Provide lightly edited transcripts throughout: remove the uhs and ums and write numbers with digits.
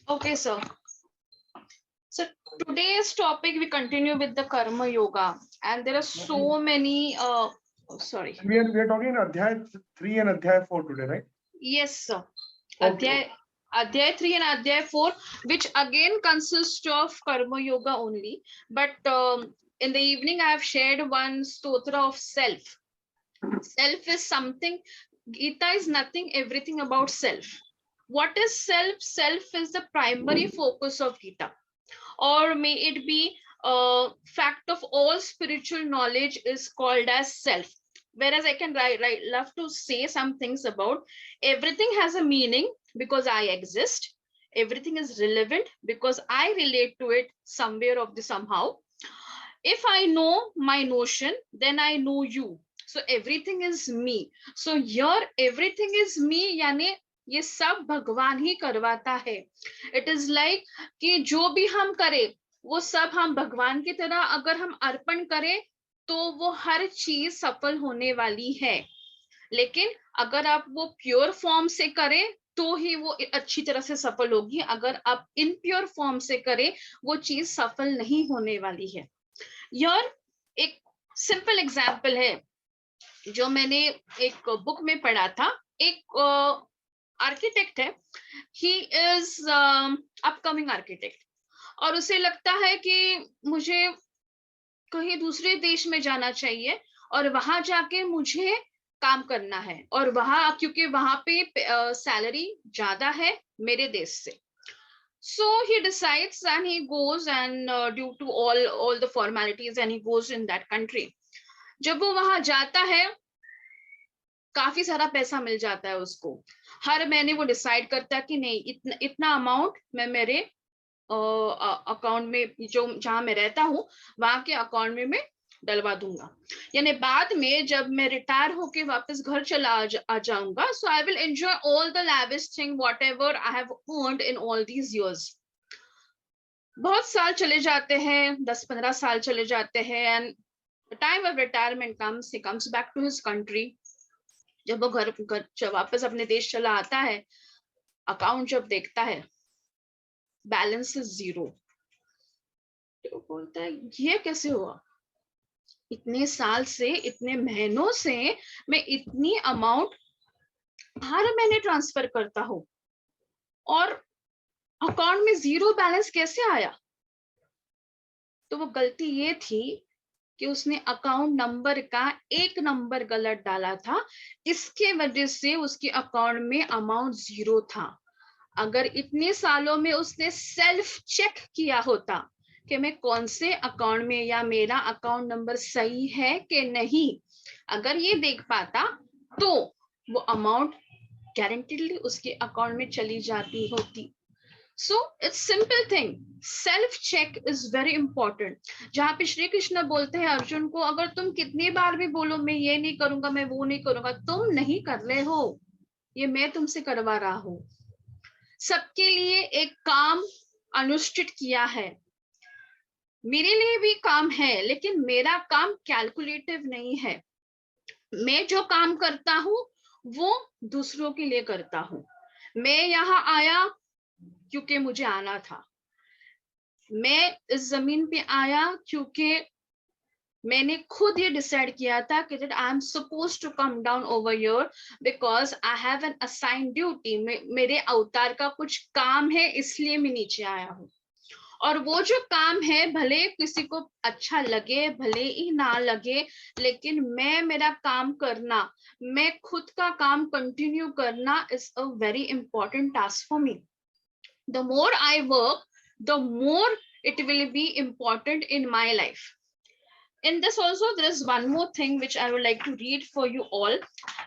Okay, sir. So today's topic we continue with the Karma Yoga, and there are so many. Sorry. We are talking Adhyay 3 and Adhyay 4 today, right? Yes, sir. Okay. Adhyay 3 and Adhyay 4, which again consist of Karma Yoga only. But in the evening, I have shared one stotra of self. Self is something. Gita is nothing, everything about self. What is self? Self is the primary focus of Gita. Or may it be fact of all spiritual knowledge is called as self. Whereas I can love to say some things about everything has a meaning because I exist. Everything is relevant because I relate to it somewhere of the somehow. If I know my notion, then I know you. So everything is me. So here everything is me, यानी ये सब भगवान ही करवाता है. It is like कि जो भी हम करें वो सब हम भगवान की तरह अगर हम अर्पण करें तो वो हर चीज सफल होने वाली है. लेकिन अगर आप वो प्योर फॉर्म से करें तो ही वो अच्छी तरह से सफल होगी. अगर आप इनप्योर फॉर्म से करें वो चीज सफल नहीं होने वाली है. यार एक सिंपल एग्जाम्पल है जो मैंने एक बुक में पढ़ा था. एक आर्किटेक्ट है. ही इज अपकमिंग आर्किटेक्ट और उसे लगता है कि मुझे कहीं दूसरे देश में जाना चाहिए और वहां जाके मुझे काम करना है. और वहां क्योंकि वहां पे सैलरी ज्यादा है मेरे देश से. So he decides and he goes and due to all the formalities and he goes in that country. जब वो वहां जाता है काफी सारा पैसा मिल जाता है उसको. हर महीने वो डिसाइड करता है कि नहीं इतना इतना अमाउंट मैं मेरे अकाउंट में जो जहां मैं रहता हूँ वहां के अकाउंट में मैं डलवा दूंगा. यानी बाद में जब मैं रिटायर होके वापस घर चला आ जाऊंगा so I will enjoy all the lavish thing whatever I have earned in all these years. बहुत साल चले जाते हैं, 10-15 साल चले जाते हैं and time of retirement comes. He comes back to his country. जब वो घर वापस अपने देश चला आता है अकाउंट जब देखता है बैलेंस इज 0. तो बोलता है ये कैसे हुआ. इतने साल से इतने महीनों से मैं इतनी अमाउंट हर महीने ट्रांसफर करता हूं और अकाउंट में 0 बैलेंस कैसे आया. तो वो गलती ये थी कि उसने अकाउंट नंबर का एक नंबर गलत डाला था. इसके वजह से उसके अकाउंट में अमाउंट 0 था. अगर इतने सालों में उसने सेल्फ चेक किया होता कि मैं कौन से अकाउंट में या मेरा अकाउंट नंबर सही है कि नहीं, अगर ये देख पाता तो वो अमाउंट गारंटीडली उसके अकाउंट में चली जाती होती. So it's simple thing. Self check is very important. जहाँ पे श्री कृष्ण बोलते हैं अर्जुन को अगर तुम कितनी बार भी बोलो मैं ये नहीं करूंगा मैं वो नहीं करूंगा, तुम नहीं कर रहे हो, ये मैं तुमसे करवा रहा हूं. सबके लिए एक काम अनुष्ठित किया है. मेरे लिए भी काम है लेकिन मेरा काम कैलकुलेटिव नहीं है. मैं जो काम करता हूं वो दूसरों के लिए करता हूं. मैं यहाँ आया क्योंकि मुझे आना था. मैं इस जमीन पे आया क्योंकि मैंने खुद ये डिसाइड किया था कि that I am supposed to come down over here because I have an assigned duty. मेरे अवतार का कुछ काम है इसलिए मैं नीचे आया हूँ. और वो जो काम है भले किसी को अच्छा लगे भले ही ना लगे, लेकिन मैं मेरा काम करना, मैं खुद का काम कंटिन्यू करना is a very important task for me. The more I work, the more it will be important in my life. In this also there is one more thing which I would like to read for you all.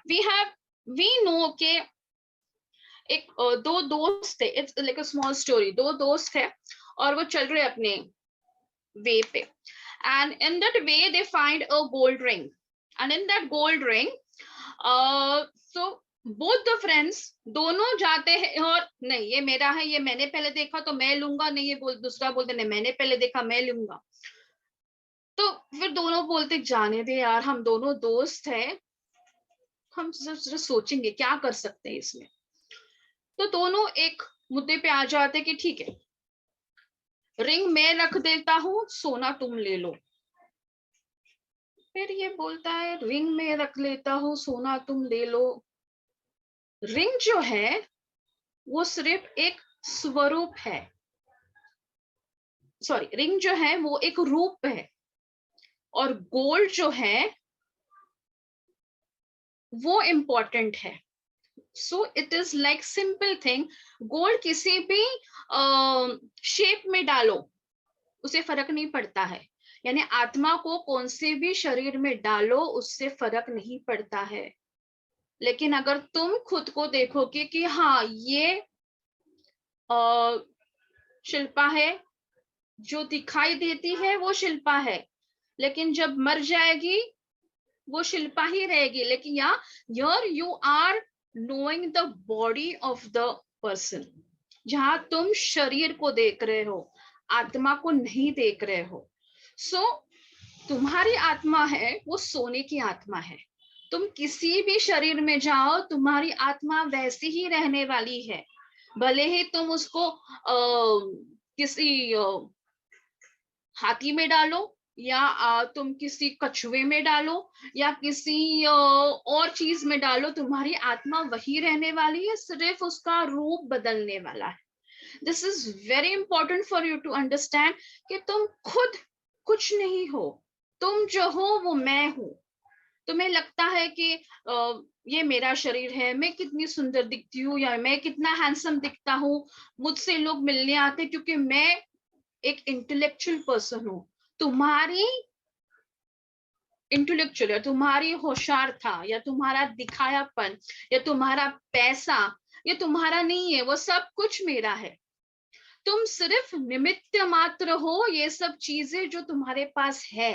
We know के एक दो दोस्त थे. It's like a small story. दो दोस्त थे और वो चल रहे अपने वे पे and in that way they find a gold ring and in that gold ring so both the friends दोनों जाते हैं और नहीं ये मेरा है, ये मैंने पहले देखा तो मैं लूंगा, नहीं ये दूसरा बोलते नहीं मैंने पहले देखा मैं लूंगा. तो फिर दोनों बोलते जाने दे यार हम दोनों दोस्त हैं, हम जरा सोचेंगे क्या कर सकते हैं इसमें. तो दोनों एक मुद्दे पे आ जाते कि ठीक है, रिंग मैं रख देता हूं, सोना तुम ले लो। फिर ये बोलता है रिंग मैं रख लेता हूँ, सोना तुम ले लो। रिंग जो है वो सिर्फ एक स्वरूप है, सॉरी, रिंग जो है वो एक रूप है, और गोल्ड जो है वो इम्पोर्टेंट है। सो it is like simple thing, gold किसी भी शेप में डालो उसे फर्क नहीं पड़ता है, यानी आत्मा को कौन से भी शरीर में डालो उससे फर्क नहीं पड़ता है। लेकिन अगर तुम खुद को देखोगे कि हाँ ये शिल्पा है, जो दिखाई देती है वो शिल्पा है, लेकिन जब मर जाएगी वो शिल्पा ही रहेगी। लेकिन यहाँ you are knowing the body of the person, जहां तुम शरीर को देख रहे हो, आत्मा को नहीं देख रहे हो। सो तुम्हारी आत्मा है वो सोने की आत्मा है। तुम किसी भी शरीर में जाओ तुम्हारी आत्मा वैसी ही रहने वाली है, भले ही तुम उसको किसी हाथी में डालो, या तुम किसी कछुए में डालो, या किसी और चीज में डालो, तुम्हारी आत्मा वही रहने वाली है, सिर्फ उसका रूप बदलने वाला है। This is very important for you to understand कि तुम खुद कुछ नहीं हो, तुम जो हो वो मैं हूं। तुम्हें लगता है कि ये मेरा शरीर है, मैं कितनी सुंदर दिखती हूँ, या मैं कितना हैंडसम दिखता हूँ, मुझसे लोग मिलने आते क्योंकि मैं एक इंटेलेक्चुअल पर्सन हूँ। तुम्हारी इंटेलेक्चुअल, या तुम्हारी होशियार था, या तुम्हारा दिखायापन, या तुम्हारा पैसा, ये तुम्हारा नहीं है, वो सब कुछ मेरा है। तुम सिर्फ निमित्त मात्र हो, ये सब चीजें जो तुम्हारे पास है।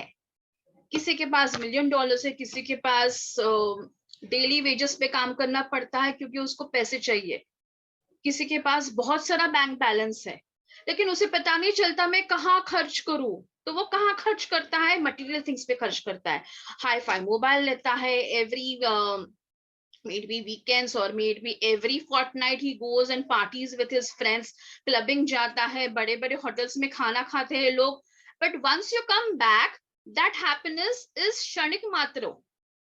किसी के पास $1,000,000 है, किसी के पास डेली वेजेस पे काम करना पड़ता है क्योंकि उसको पैसे चाहिए, किसी के पास बहुत सारा बैंक बैलेंस है, लेकिन उसे पता नहीं चलता मैं कहाँ खर्च करूं। तो वो कहाँ खर्च करता है? मटेरियल थिंग्स पे खर्च करता है। हाई फाई मोबाइल लेता है, every maybe be weekends or maybe every fortnight he goes and parties with his friends, clubbing जाता है, बड़े बड़े hotels में खाना खाते हैं लोग। but once you come back, that happiness is क्षणिक मात्र,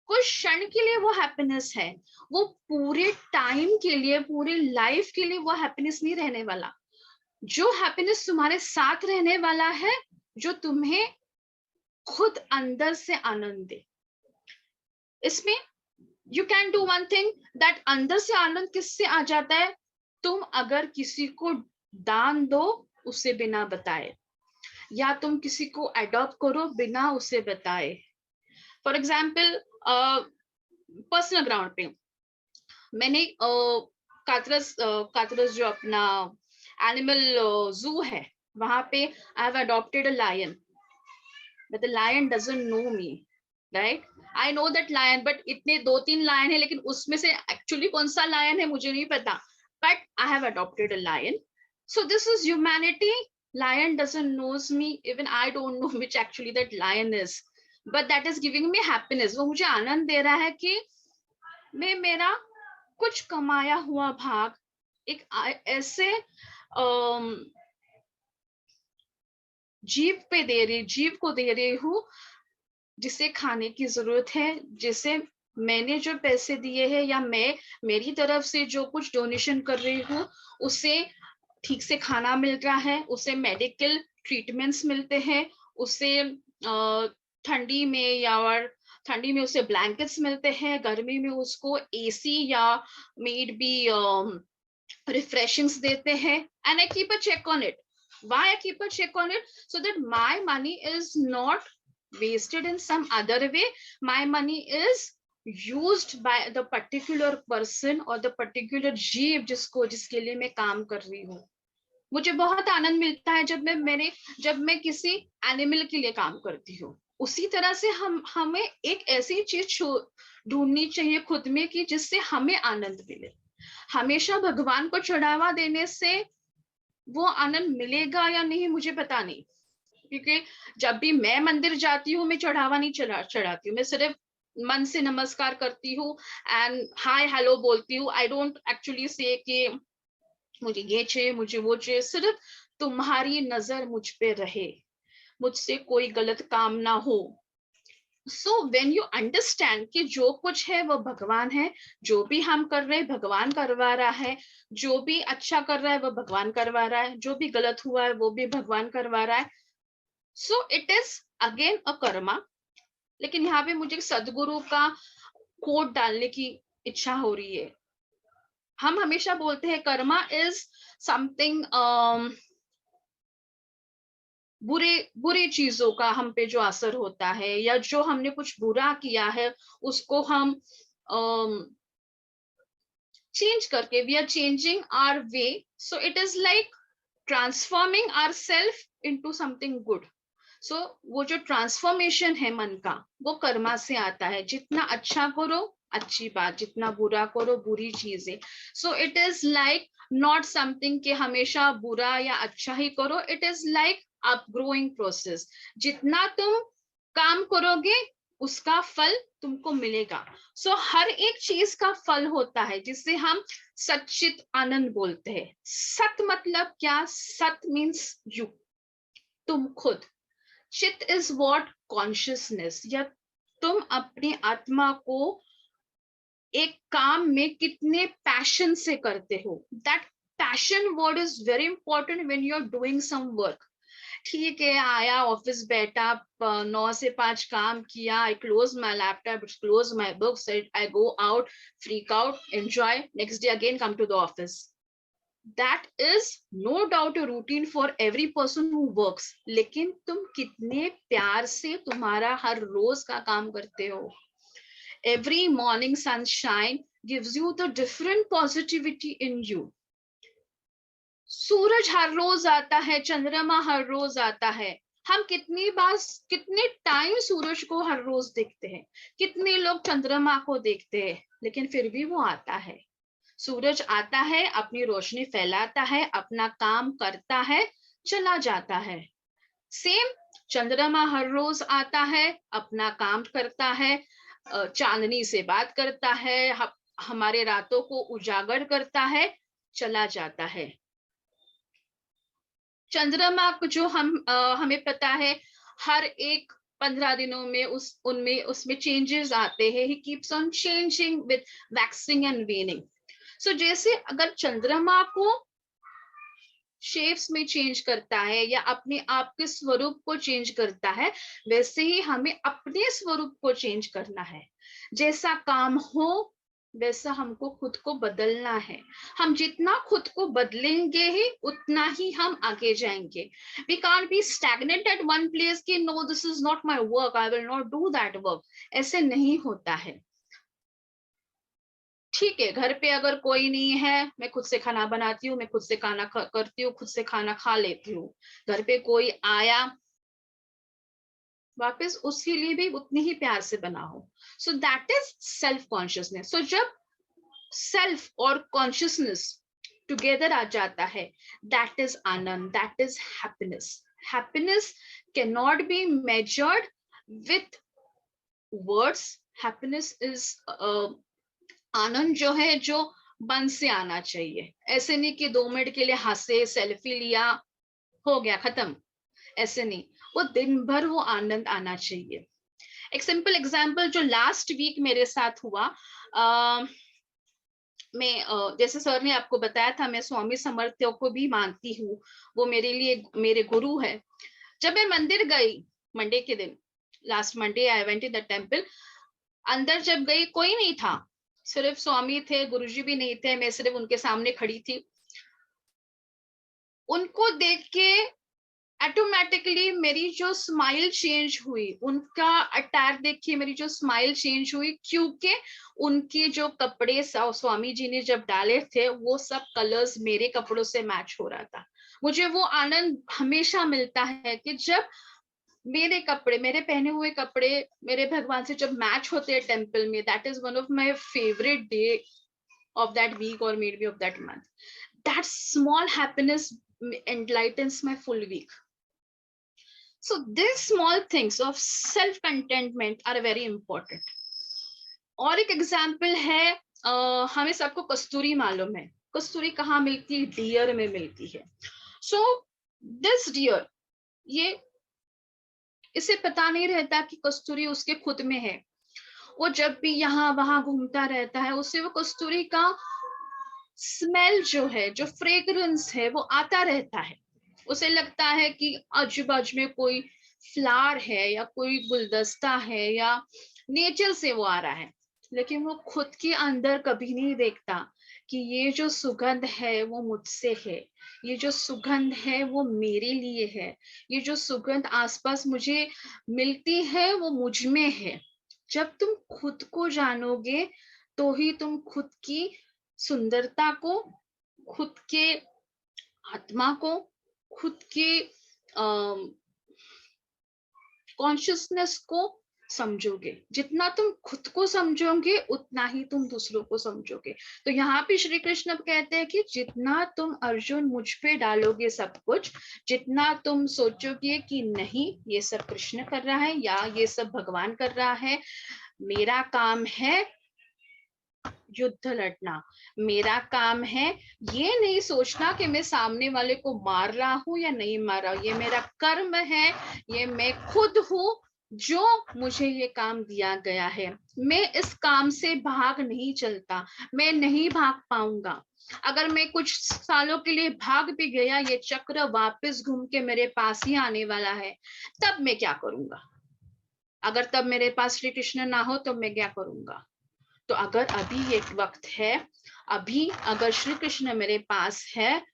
कुछ क्षण के लिए वो हैप्पीनेस है, वो पूरे टाइम के लिए, पूरे लाइफ के लिए वो हैप्पीनेस नहीं रहने वाला। जो हैप्पीनेस तुम्हारे साथ रहने वाला है, जो तुम्हें खुद अंदर से आनंद दे, इसमें you can do one thing, that अंदर से आनंद किससे आ जाता है? तुम अगर किसी को दान दो उसे बिना बताए, या तुम किसी को अडॉप्ट करो बिना उसे बताए। फॉर एग्जाम्पल पर्सनल ग्राउंड पे मैंने कातरस जो अपना एनिमल जू है, वहां पे I have adopted a lion, but the lion doesn't know me, right? I know that lion, but इतने 2-3 लायन है, लेकिन उसमें से एक्चुअली कौन सा लायन है मुझे नहीं पता, but I have adopted a lion. So this is humanity. Lion doesn't knows me, even I don't know which actually that lion is, but that is giving me happiness। वो मुझे आनंद दे रहा है कि मैं मेरा कुछ कमाया हुआ भाग एक ऐसे जीव पे दे रही, जीव को दे रही हूँ जिसे खाने की जरूरत है, जिसे मैंने जो पैसे दिए हैं या मैं मेरी तरफ से जो कुछ डोनेशन कर रही हूँ उसे ठीक से खाना मिल रहा है, उसे मेडिकल ट्रीटमेंट्स मिलते हैं, उसे ठंडी में या ठंडी में उसे ब्लैंकेट्स मिलते हैं, गर्मी में उसको एसी या मेड बी रिफ्रेशिंग्स देते हैं, and I keep a check on it. Why I keep a check on it? So that my money is not wasted in some other way. My money is used by the particular person or the particular जीव जिसके लिए मैं काम कर रही हूँ। मुझे बहुत आनंद मिलता है जब मैं किसी एनिमल के लिए काम करती हूँ। उसी तरह से हमें एक ऐसी चीज ढूंढनी चाहिए खुद में कि जिससे हमें आनंद मिले। हमेशा भगवान को चढ़ावा देने से वो आनंद मिलेगा या नहीं मुझे पता नहीं, क्योंकि जब भी मैं मंदिर जाती हूँ मैं चढ़ावा नहीं चढ़ाती हूँ, मैं सिर्फ मन से नमस्कार करती हूँ एंड हाय हेलो बोलती हूँ। आई डोंट एक्चुअली से कि मुझे ये चाहिए, मुझे वो चाहिए, सिर्फ तुम्हारी नजर मुझ पे रहे, मुझसे कोई गलत काम ना हो। सो व्हेन यू अंडरस्टैंड कि जो कुछ है वो भगवान है, जो भी हम कर रहे हैं भगवान करवा रहा है, जो भी अच्छा कर रहा है वो भगवान करवा रहा है, जो भी गलत हुआ है वो भी भगवान करवा रहा है। सो it is again a Karma. लेकिन यहाँ पे मुझे सदगुरु का कोट डालने की इच्छा हो रही है। हम हमेशा बोलते हैं कर्मा इज समथिंग, बुरे बुरे चीजों का हम पे जो असर होता है, या जो हमने कुछ बुरा किया है उसको हम चेंज करके, we are changing our way. So it is like transforming our self into something good. So वो जो ट्रांसफॉर्मेशन है मन का, वो कर्मा से आता है। जितना अच्छा करो अच्छी बात, जितना बुरा करो बुरी चीजें। सो it is like not something कि हमेशा बुरा या अच्छा ही करो, it is like up growing process. जितना तुम काम करोगे उसका फल तुमको मिलेगा। सो हर एक चीज का फल होता है जिसे हम सच्चित आनंद बोलते हैं। सत मतलब क्या? सत मीन्स यू, तुम खुद। चित इज व्हाट? कॉन्शियसनेस, या तुम अपनी आत्मा को एक काम में कितने पैशन से करते हो। That passion word is very important when you are doing some work. ठीक है, आया ऑफिस बैठा, 9 से 5 काम किया, I close my laptop, close my books, I go out, freak out, enjoy, next day again come to the office. That is no doubt a routine for every person who works. लेकिन तुम कितने प्यार से तुम्हारा हर रोज का काम करते हो। Every morning sunshine gives you the different positivity in you. सूरज हर रोज आता है, चंद्रमा हर रोज आता है। हम कितनी बार, कितने टाइम सूरज को हर रोज देखते हैं, कितने लोग चंद्रमा को देखते हैं, लेकिन फिर भी वो आता है। सूरज आता है, अपनी रोशनी फैलाता है, अपना काम करता है, चला जाता है। सेम चंद्रमा हर रोज आता है, अपना काम करता है, चांदनी से बात करता है, हमारे रातों को उजागर करता है, चला जाता है। चंद्रमा को जो हमें पता है हर एक 15 दिनों में उसमें चेंजेस आते हैं। He keeps on changing with waxing and waning. So जैसे अगर चंद्रमा को शेप्स में चेंज करता है या अपने आप के स्वरूप को चेंज करता है, वैसे ही हमें अपने स्वरूप को चेंज करना है। जैसा काम हो वैसा हमको खुद को बदलना है। हम जितना खुद को बदलेंगे ही उतना ही हम आगे जाएंगे। We can't be stagnant at one place कि no this is not my work, I will not do that work. ऐसे नहीं होता है। ठीक है, घर पे अगर कोई नहीं है, मैं खुद से खाना बनाती हूँ, मैं खुद से खाना करती हूँ, खुद से खाना खा लेती हूँ। घर पे कोई आया, वापस उसके लिए भी उतनी ही प्यार से बनाओ। So that is self consciousness. So जब सेल्फ और कॉन्शियसनेस टुगेदर आ जाता है, that is anand, that is happiness. Happiness can not be measured with words. Happiness is anand जो है, जो मन से आना चाहिए। ऐसे नहीं कि 2 मिनट के लिए हंसे, सेल्फी लिया, हो गया खत्म, ऐसे नहीं। वो दिन भर वो आनंद आना चाहिए। एक सिंपल एग्जांपल जो लास्ट वीक मेरे साथ हुआ, मैं जैसे सर ने आपको बताया था, मैं स्वामी समर्थ्य को भी मानती हूँ, वो मेरे लिए मेरे गुरु है। जब मैं मंदिर गई मंडे के दिन, last Monday I went in the temple, अंदर जब गई कोई नहीं था, सिर्फ स्वामी थे, गुरुजी भी नहीं थे, मैं सिर्फ उनके सामने खड़ी थी। उनको देख के ऑटोमेटिकली मेरी जो स्माइल चेंज हुई, उनका अटायर देख के मेरी जो स्माइल चेंज हुई, क्योंकि उनके जो कपड़े स्वामी जी ने जब डाले थे वो सब कलर्स मेरे कपड़ों से मैच हो रहा था। मुझे वो आनंद हमेशा मिलता है कि जब मेरे कपड़े, मेरे पहने हुए कपड़े मेरे भगवान से जब मैच होते हैं टेम्पल में, that is one of my favourite day of that week or maybe of that month. That small happiness enlightens my full week. So these small things of self contentment are very important. और एक example है, हमें सबको कस्तूरी मालूम है। कस्तूरी कहाँ मिलती है? डियर में मिलती है. सो दिस डियर, ये इसे पता नहीं रहता कि कस्तूरी उसके खुद में है. वो जब भी यहाँ वहां घूमता रहता है, उससे वो कस्तूरी का स्मेल जो है, जो फ्रेग्रेंस है, वो आता रहता है. उसे लगता है कि आजू बाजू में कोई फ्लावर है या कोई गुलदस्ता है या नेचर से वो आ रहा है. लेकिन वो खुद के अंदर कभी नहीं देखता कि ये जो सुगंध है वो मुझसे है, ये जो सुगंध है वो मेरे लिए है, ये जो सुगंध आसपास मुझे मिलती है वो मुझ में है. जब तुम खुद को जानोगे तो ही तुम खुद की सुंदरता को, खुद के आत्मा को, खुद के कॉन्शियसनेस को समझोगे. जितना तुम खुद को समझोगे उतना ही तुम दूसरों को समझोगे. तो यहाँ पे श्री कृष्ण कहते हैं कि जितना तुम अर्जुन मुझ पे डालोगे सब कुछ, जितना तुम सोचोगे कि नहीं ये सब कृष्ण कर रहा है या ये सब भगवान कर रहा है, मेरा काम है युद्ध लड़ना, मेरा काम है ये नहीं सोचना कि मैं सामने वाले को मार रहा हूं या नहीं मार रहा हूं. ये मेरा कर्म है, ये मैं खुद हूं जो मुझे ये काम दिया गया है. मैं इस काम से भाग नहीं चलता, मैं नहीं भाग पाऊंगा. अगर मैं कुछ सालों के लिए भाग भी गया, ये चक्र वापस घूम के मेरे पास ही आने वाला है. तब मैं क्या करूंगा? अगर तब मेरे पास श्री कृष्ण ना हो तो मैं क्या करूंगा? तो अगर अभी एक वक्त है, अभी अगर श्री कृष्ण मेरे पास है,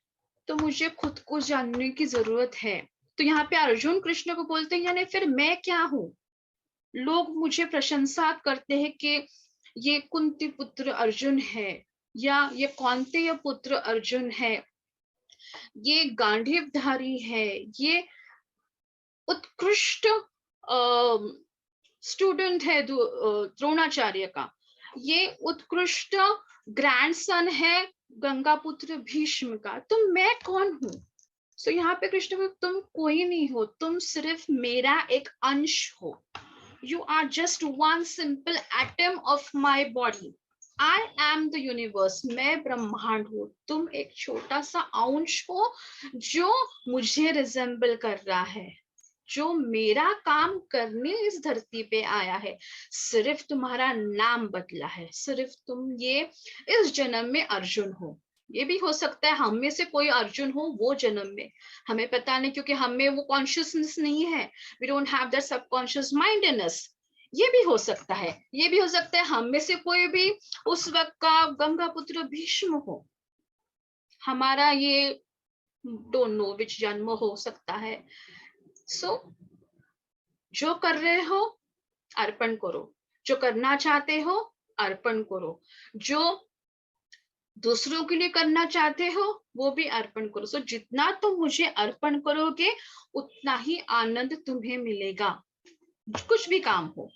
तो मुझे खुद को जानने की जरूरत है. तो यहाँ पे अर्जुन कृष्ण को बोलते हैं यानी फिर मैं क्या हूं? लोग मुझे प्रशंसा करते हैं कि ये कुंती पुत्र अर्जुन है, या ये कौंतेय पुत्र अर्जुन है, ये गांडीवधारी है, ये उत्कृष्ट स्टूडेंट है द्रोणाचार्य का, ये उत्कृष्ट ग्रैंडसन है गंगापुत्र भीष्म का. तो मैं कौन हूं? सो यहाँ पे कृष्ण को तुम कोई नहीं हो, तुम सिर्फ मेरा एक अंश हो. You are just one simple atom of my body. I am the universe, मैं ब्रह्मांड हूँ, तुम एक छोटा सा अंश हो जो मुझे रिजेंबल कर रहा है, जो मेरा काम करने इस धरती पे आया है. सिर्फ तुम्हारा नाम बदला है, सिर्फ तुम ये इस जन्म में अर्जुन हो. ये भी हो सकता है हम में से कोई अर्जुन हो वो जन्म में, हमें पता नहीं, क्योंकि हम में वो कॉन्शियसनेस नहीं है. We don't have that subconscious mind in us. ये भी हो सकता है, ये भी हो सकता है हम में से कोई भी उस वक्त का गंगा पुत्र भीष्म हो. हमारा ये डोंट नो विच जन्म हो सकता है. सो जो कर रहे हो अर्पण करो, जो करना चाहते हो अर्पण करो, जो दूसरों के लिए करना चाहते हो वो भी अर्पण करो. सो जितना तुम मुझे अर्पण करोगे उतना ही आनंद तुम्हें मिलेगा, कुछ भी काम हो.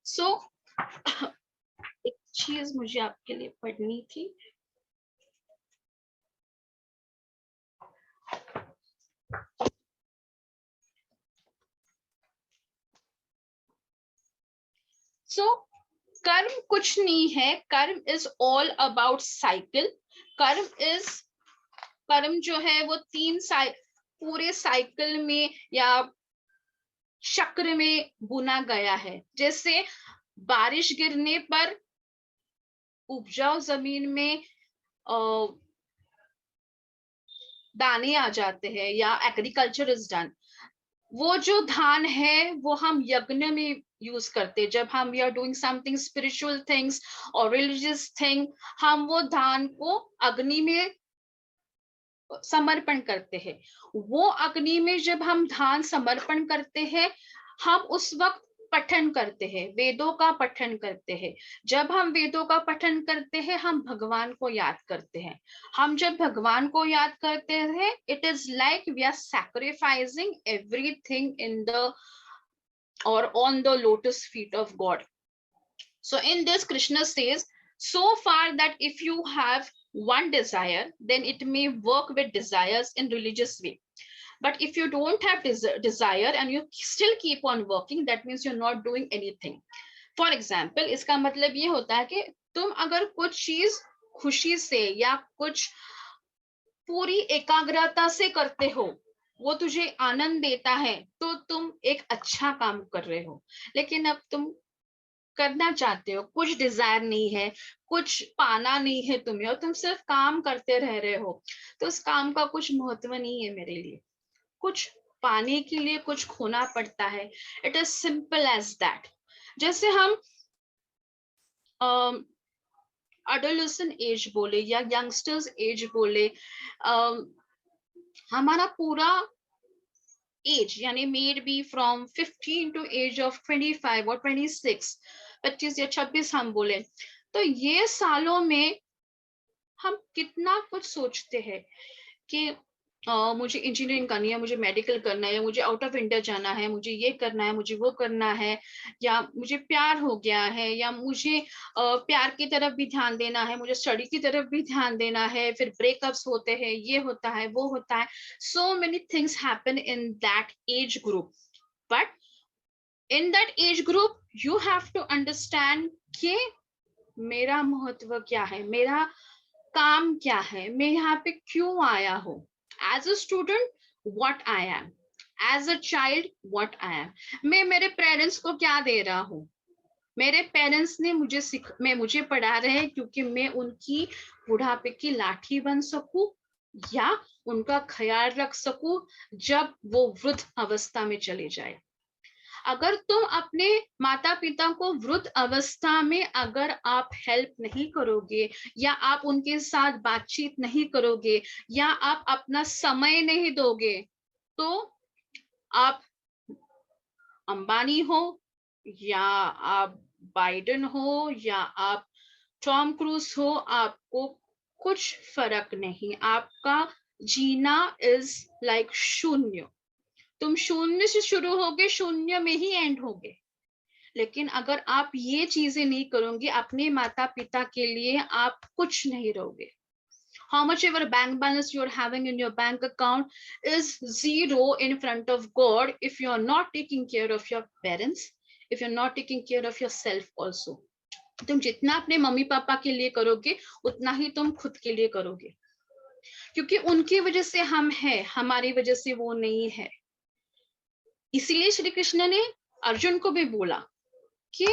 सो एक चीज मुझे आपके लिए पढ़नी थी. सो कर्म कुछ नहीं है, कर्म इज ऑल अबाउट साइकिल. कर्म जो है वो पूरे साइकिल में या चक्र में बुना गया है. जैसे बारिश गिरने पर उपजाऊ जमीन में दाने आ जाते हैं या एग्रीकल्चर इज डन. वो जो धान है वो हम यज्ञ में यूज करते हैं. जब हम we are doing something spiritual things और रिलीजियस थिंग, हम वो धान को अग्नि में समर्पण करते हैं. वो अग्नि में जब हम धान समर्पण करते हैं, हम उस वक्त पठन करते हैं, वेदों का पठन करते हैं. जब हम वेदों का पठन करते हैं हम भगवान को याद करते हैं. हम जब भगवान को याद करते हैं, it is like we are sacrificing everything in the or on the lotus feet of God. So in this Krishna says so far that if you have one desire, then it may work with desires in religious way. But if you don't have desire and you still keep on working, that means you're not doing anything. For example, इसका मतलब ये होता है कि तुम अगर कुछ चीज खुशी से या कुछ पूरी एकाग्रता से करते हो, वो तुझे आनंद देता है, तो तुम एक अच्छा काम कर रहे हो। लेकिन अब तुम करना चाहते हो, कुछ डिजायर नहीं है, कुछ पाना नहीं है तुम्हें, और तुम सिर्फ काम करते रह रहे हो, तो उस काम का कुछ महत्व नहीं है मेरे लिए। कुछ पाने के लिए कुछ खोना पड़ता है। It is simple as that. जैसे हम अडोलेसेंट एज बोले या यंगस्टर्स एज बोले, हमारा पूरा एज यानी made be from 15 to age of 25 और 26, 25 या 26 हम बोले, तो ये सालों में हम कितना कुछ सोचते हैं कि मुझे इंजीनियरिंग करनी है, मुझे मेडिकल करना है, या मुझे आउट ऑफ इंडिया जाना है, मुझे ये करना है, मुझे वो करना है, या मुझे प्यार हो गया है, या मुझे प्यार की तरफ भी ध्यान देना है, मुझे स्टडी की तरफ भी ध्यान देना है, फिर ब्रेकअप्स होते हैं, ये होता है, वो होता है। So many things happen in that age group, but in that age group you have to understand कि मेरा महत्व क्या है, मेरा काम क्या है, मैं यहाँ पे क्यों आया हूँ। As a student what I am, as a child what I am, मैं मेरे पेरेंट्स को क्या दे रहा हूँ। मेरे पेरेंट्स ने मुझे पढ़ा रहे हैं क्योंकि मैं उनकी बुढ़ापे की लाठी बन सकूं, या उनका ख्याल रख सकूं जब वो वृद्ध अवस्था में चले जाए। अगर तुम अपने माता पिता को वृद्ध अवस्था में अगर आप हेल्प नहीं करोगे, या आप उनके साथ बातचीत नहीं करोगे, या आप अपना समय नहीं दोगे, तो आप अंबानी हो, या आप बाइडेन हो, या आप टॉम क्रूज हो, आपको कुछ फर्क नहीं। आपका जीना इज लाइक शून्य। तुम शून्य से शुरू होगे, शून्य में ही एंड होगे। लेकिन अगर आप ये चीजें नहीं करोगे अपने माता पिता के लिए, आप कुछ नहीं रहोगे। How much ever bank balance you're having in your bank account is zero in front of God if you're not taking care of your parents, if you're not taking care of yourself also. तुम जितना अपने mummy papa के लिए करोगे, उतना ही तुम खुद के लिए करोगे, क्योंकि उनकी वजह से हम हैं, हमारी वजह से वो नहीं है। इसीलिए श्री कृष्ण ने अर्जुन को भी बोला कि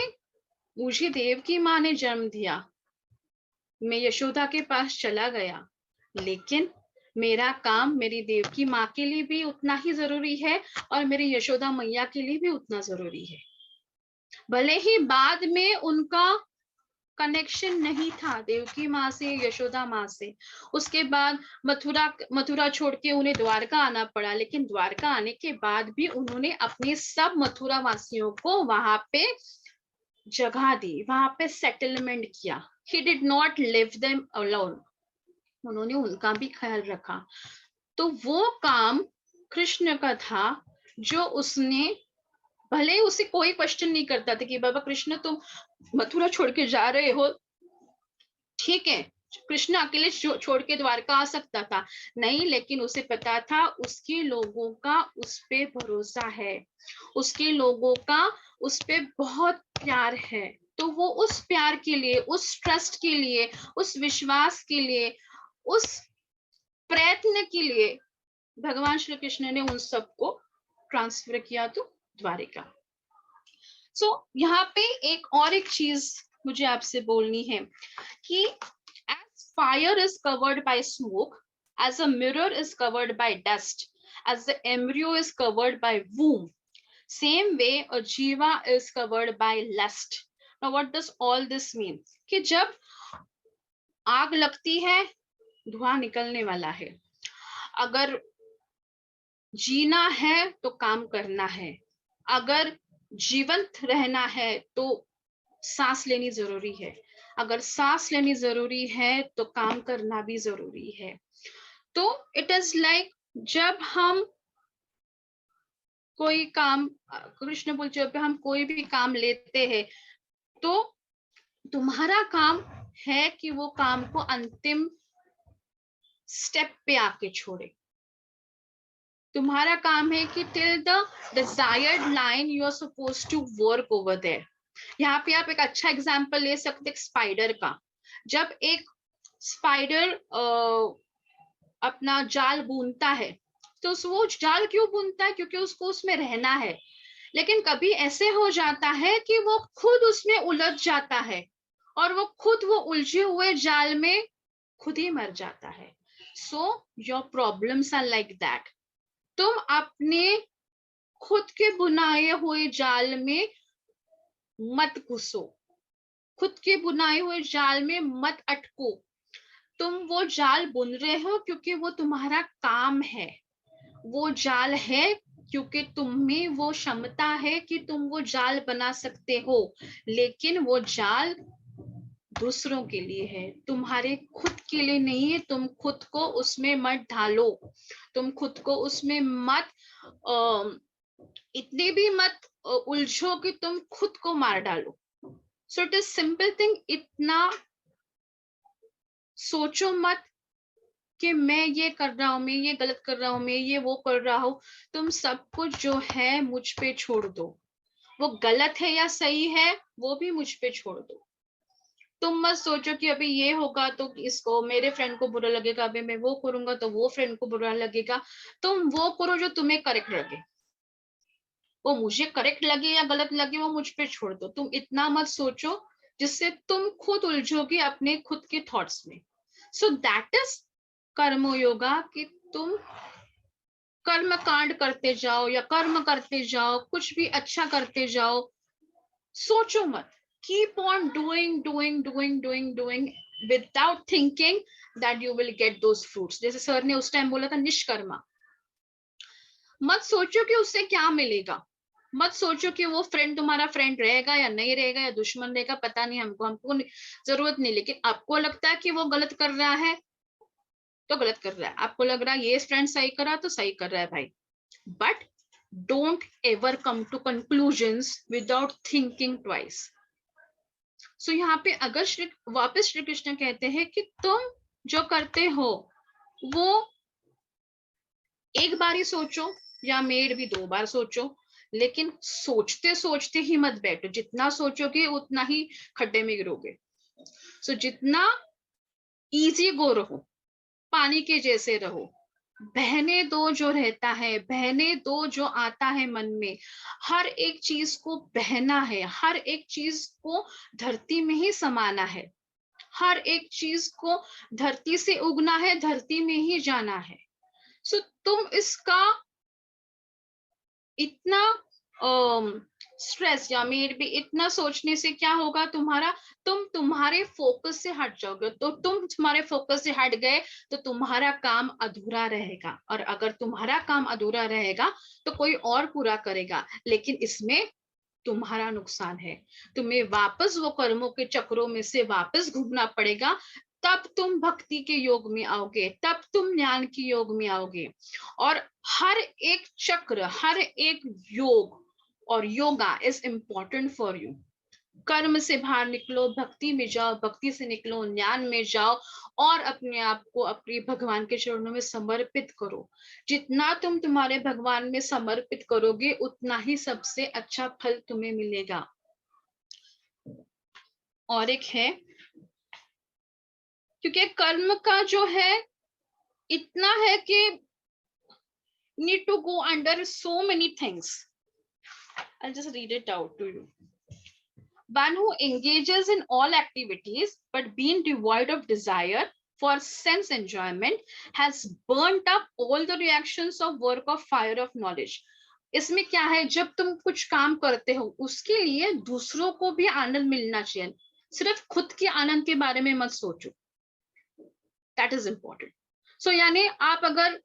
मुझे देव की माँ ने जन्म दिया, मैं यशोदा के पास चला गया, लेकिन मेरा काम मेरी देव की माँ के लिए भी उतना ही जरूरी है, और मेरी यशोदा मैया के लिए भी उतना जरूरी है। भले ही बाद में उनका कनेक्शन नहीं था देवकी माँ से, यशोदा माँ से, उसके बाद मथुरा छोड़ के उन्हें द्वारका आना पड़ा, लेकिन द्वारका आने के बाद भी उन्होंने अपने सब मथुरा वासियों को वहां पे जगह दी, वहां पे सेटलमेंट किया। He did not leave them alone. उन्होंने उनका भी ख्याल रखा। तो वो काम कृष्ण का था, जो उसने, भले ही उसे कोई क्वेश्चन नहीं करता था कि बाबा कृष्ण तुम मथुरा छोड़ के जा रहे हो, ठीक है, कृष्ण अकेले छोड़ के द्वारका आ सकता था, नहीं, लेकिन उसे पता था उसके लोगों का उस पे भरोसा है, उसके लोगों का उस पे बहुत प्यार है। तो वो उस प्यार के लिए, उस ट्रस्ट के लिए, उस विश्वास के लिए, उस प्रयत्न के लिए भगवान श्री कृष्ण ने उन सबको ट्रांसफर किया तो द्वारिका। सो यहाँ पे एक चीज मुझे आपसे बोलनी है कि as fire is covered by smoke, as a mirror is covered by dust, as the embryo is covered by womb, same way a jiva is covered by lust. Now what does all this mean? कि जब आग लगती है, धुआं निकलने वाला है। अगर जीना है तो काम करना है, अगर जीवंत रहना है तो सांस लेनी जरूरी है, अगर सांस लेनी जरूरी है तो काम करना भी जरूरी है। तो इट इज लाइक जब हम कोई काम, कृष्ण बोल, जब हम कोई भी काम लेते हैं, तो तुम्हारा काम है कि वो काम को अंतिम स्टेप पे आके छोड़े। तुम्हारा काम है कि till the desired line you are suppose to work over there. यहाँ पे आप एक अच्छा एग्जांपल ले सकते हैं स्पाइडर का। जब एक स्पाइडर अपना जाल बुनता है, तो वो जाल क्यों बुनता है? क्योंकि उसको उसमें रहना है। लेकिन कभी ऐसे हो जाता है कि वो खुद उसमें उलझ जाता है और वो खुद वो उलझे हुए जाल में खुद ही मर जाता है। So your problems are like that. तुम अपने खुद के बुनाए हुए जाल में मत घुसो, खुद के बुनाए हुए जाल में मत अटको। तुम वो जाल बुन रहे हो क्योंकि वो तुम्हारा काम है, वो जाल है क्योंकि तुम में वो क्षमता है कि तुम वो जाल बना सकते हो। लेकिन वो जाल दूसरों के लिए है, तुम्हारे खुद के लिए नहीं है। तुम खुद को उसमें मत ढालो, तुम खुद को उसमें मत इतने भी मत उलझो कि तुम खुद को मार डालो। सो इट इज सिंपल थिंग। इतना सोचो मत कि मैं ये कर रहा हूं, मैं ये गलत कर रहा हूं, मैं ये वो कर रहा हूं। तुम सब कुछ जो है मुझ पे छोड़ दो। वो गलत है या सही है वो भी मुझ पे छोड़ दो। तुम मत सोचो कि अभी ये होगा तो इसको, मेरे फ्रेंड को बुरा लगेगा, अभी मैं वो करूंगा तो वो फ्रेंड को बुरा लगेगा। तुम वो करो जो तुम्हें करेक्ट लगे। वो मुझे करेक्ट लगे या गलत लगे वो मुझ पे छोड़ दो। तुम इतना मत सोचो जिससे तुम खुद उलझोगे अपने खुद के थॉट्स में। सो दैट इज कर्म योगा, कि तुम कर्म कांड करते जाओ या कर्म करते जाओ, कुछ भी अच्छा करते जाओ। सोचो मत, keep on doing doing doing doing doing without thinking that you will get those fruits. जैसे सर ने उस टाइम बोला था निष्कर्मा। मत सोचो कि उससे क्या मिलेगा, मत सोचो कि वो फ्रेंड तुम्हारा फ्रेंड रहेगा या नहीं रहेगा या दुश्मन रहेगा, पता नहीं, हमको जरूरत नहीं। लेकिन आपको लगता है कि वो गलत कर रहा है तो गलत कर रहा है, आपको लग रहा है ये फ्रेंड सही कर रहा है तो सही कर रहा है भाई। But don't ever come to conclusions without thinking twice. So यहाँ पे अगर वापस श्री कृष्ण कहते हैं कि तुम जो करते हो वो एक बार ही सोचो या मेड भी 2 बार सोचो, लेकिन सोचते सोचते ही मत बैठो। जितना सोचोगे उतना ही खड्डे में गिरोगे। सो जितना इजी गो रहो, पानी के जैसे रहो, बहने दो जो रहता है, बहने दो जो आता है मन में। हर एक चीज को बहना है, हर एक चीज को धरती में ही समाना है, हर एक चीज को धरती से उगना है, धरती में ही जाना है। सो तुम इसका इतना स्ट्रेस या मेड भी इतना सोचने से क्या होगा, तुम्हारे फोकस से हट जाओगे। तो तुम तुम्हारे फोकस से हट गए तो तुम्हारा काम अधूरा रहेगा, और अगर तुम्हारा काम अधूरा रहेगा तो कोई और पूरा करेगा, लेकिन इसमें तुम्हारा नुकसान है। तुम्हें वापस वो कर्मों के चक्रों में से वापस घूमना पड़ेगा। तब तुम भक्ति के योग में आओगे, तब तुम ज्ञान के योग में आओगे। और हर एक चक्र, हर एक योग और yoga is important for you. कर्म से बाहर निकलो, भक्ति में जाओ, भक्ति से निकलो, ज्ञान में जाओ, और अपने आप को अपने भगवान के चरणों में समर्पित करो। जितना तुम तुम्हारे भगवान में समर्पित करोगे उतना ही सबसे अच्छा फल तुम्हें मिलेगा। और एक है, क्योंकि कर्म का जो है इतना है कि need to go under so many things. I'll just read it out to you. One who engages in all activities but being devoid of desire for sense enjoyment has burnt up all the reactions of work of fire of knowledge. इसमें क्या है, जब तुम कुछ काम करते हो उसके लिए दूसरों को भी आनंद मिलना चाहिए, सिर्फ खुद के आनंद के बारे में मत सोचो। That is important. सो यानी आप अगर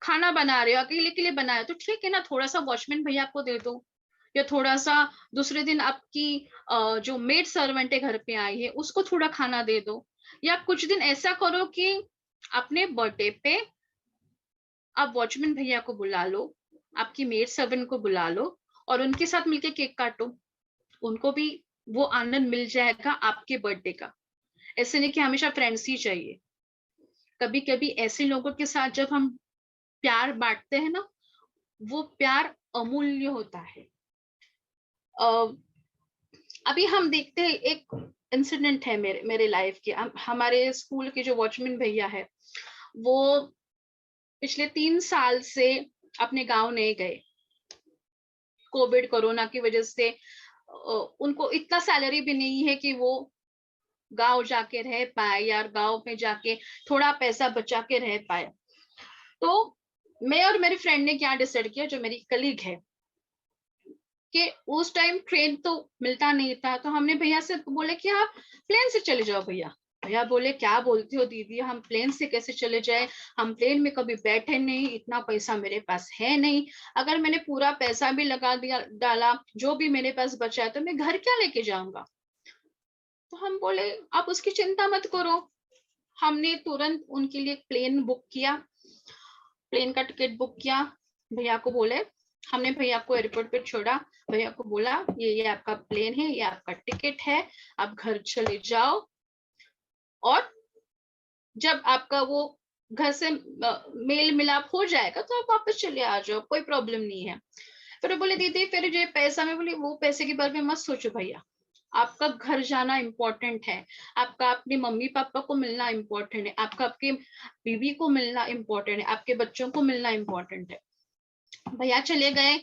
खाना बना रहे हो, अकेले के लिए बनाया तो ठीक है ना, थोड़ा सा वॉचमैन भैया को दे दो, या थोड़ा सा दूसरे दिन आपकी जो मेड सर्वेंट है घर पे आई है उसको थोड़ा खाना दे दो। या कुछ दिन ऐसा करो कि अपने बर्थडे पे आप वॉचमैन भैया को बुला लो, आपकी मेड सर्वेंट को बुला लो और उनके साथ मिलके केक काटो, उनको भी वो आनंद मिल जाएगा आपके बर्थडे का। ऐसे नहीं कि हमेशा फ्रेंड्स ही चाहिए। कभी कभी ऐसे लोगों के साथ जब हम प्यार बांटते हैं ना, वो प्यार अमूल्य होता है। अभी हम देखते हैं एक इंसिडेंट है मेरे लाइफ के। हमारे स्कूल के जो वॉचमैन भैया है, वो पिछले 3 साल से अपने गांव नहीं गए। कोविड कोरोना की वजह से उनको इतना सैलरी भी नहीं है कि वो गांव जाके रह पाए या गांव में जाके थोड़ा पैसा बचा के रह पाए। तो मैं और मेरी फ्रेंड ने क्या डिसाइड किया, जो मेरी कलीग है, कि उस टाइम ट्रेन तो मिलता नहीं था, तो हमने भैया से बोले कि आप प्लेन से चले जाओ। भैया भैया बोले क्या बोलती हो दीदी, हम प्लेन से कैसे चले जाए, हम प्लेन में कभी बैठे नहीं, इतना पैसा मेरे पास है नहीं, अगर मैंने पूरा पैसा भी लगा दिया डाला, जो भी मेरे पास बचा है, तो मैं घर क्या लेके जाऊंगा। तो हम बोले आप उसकी चिंता मत करो। हमने तुरंत उनके लिए प्लेन बुक किया, प्लेन का टिकट बुक किया। भैया को बोले, हमने भैया को एयरपोर्ट पे छोड़ा, भैया को बोला ये आपका प्लेन है, ये आपका टिकट है, आप घर चले जाओ, और जब आपका वो घर से मेल मिलाप हो जाएगा तो आप वापस चले आ जाओ, कोई प्रॉब्लम नहीं है। फिर वो बोले दीदी फिर जो पैसा, मैं बोली वो पैसे के बारे में मत सोचो भैया, आपका घर जाना इम्पोर्टेंट है, आपका अपने मम्मी पापा को मिलना इम्पोर्टेंट है, आपका आपके बीवी को मिलना इम्पोर्टेंट है, आपके बच्चों को मिलना इम्पोर्टेंट है। भैया चले गए,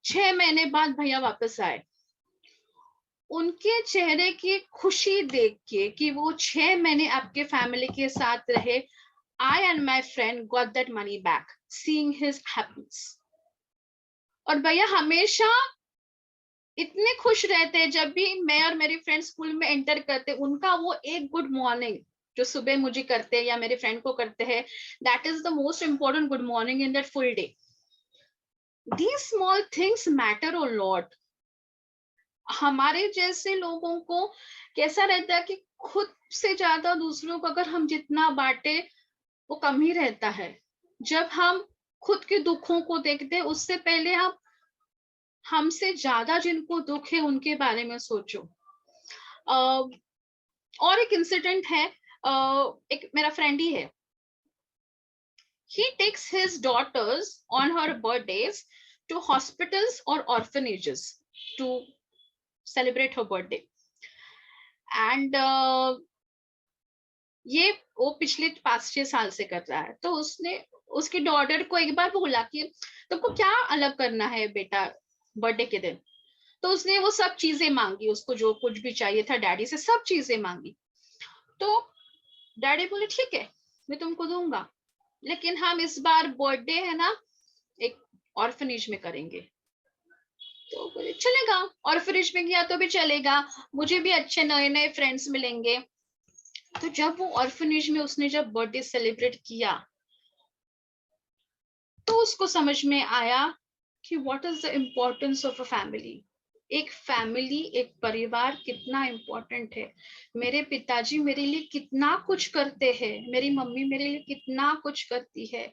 6 महीने बाद भैया वापस आए। उनके चेहरे की खुशी देख के कि वो 6 महीने आपके फैमिली के साथ रहे, I and my friend got that money back, seeing his happiness. और भैया हमेशा इतने खुश रहते हैं, जब भी मैं और मेरी फ्रेंड स्कूल में एंटर करते, उनका वो एक गुड मॉर्निंग जो सुबह मुझे करते हैं या मेरे फ्रेंड को करते हैं, that is the most important good morning in that full day. These small things matter a lot. हमारे जैसे लोगों को कैसा रहता है कि खुद से ज्यादा दूसरों को अगर हम जितना बांटे वो कम ही रहता है। जब हम खुद के दुखों को देखते हैं, उससे पहले हम हमसे ज्यादा जिनको दुख है उनके बारे में सोचो। और एक इंसिडेंट है, एक मेरा फ्रेंड ही है, he takes his daughters on her birthdays to hospitals or orphanages to celebrate her birthday. And ये वो पिछले 5-6 साल से कर रहा है। तो उसने उसकी डॉटर को एक बार बोला कि तुमको क्या अलग करना है बेटा बर्थडे के दिन। तो उसने वो सब चीजें मांगी, उसको जो कुछ भी चाहिए था डैडी से सब चीजें मांगी। तो डैडी बोले ठीक है मैं तुमको दूंगा, लेकिन हम इस बार बर्थडे है ना एक ऑर्फनेज में करेंगे। तो बोले चलेगा, ऑर्फनेज में किया तो भी चलेगा, मुझे भी अच्छे नए नए फ्रेंड्स मिलेंगे। तो जब वो ऑर्फनेज में उसने जब बर्थडे सेलिब्रेट किया, तो उसको समझ में आया कि what is the importance of a family. एक फैमिली, एक परिवार कितना इम्पोर्टेंट है। मेरे पिताजी मेरे लिए कितना कुछ करते हैं, मेरी मम्मी मेरे लिए कितना कुछ करती है,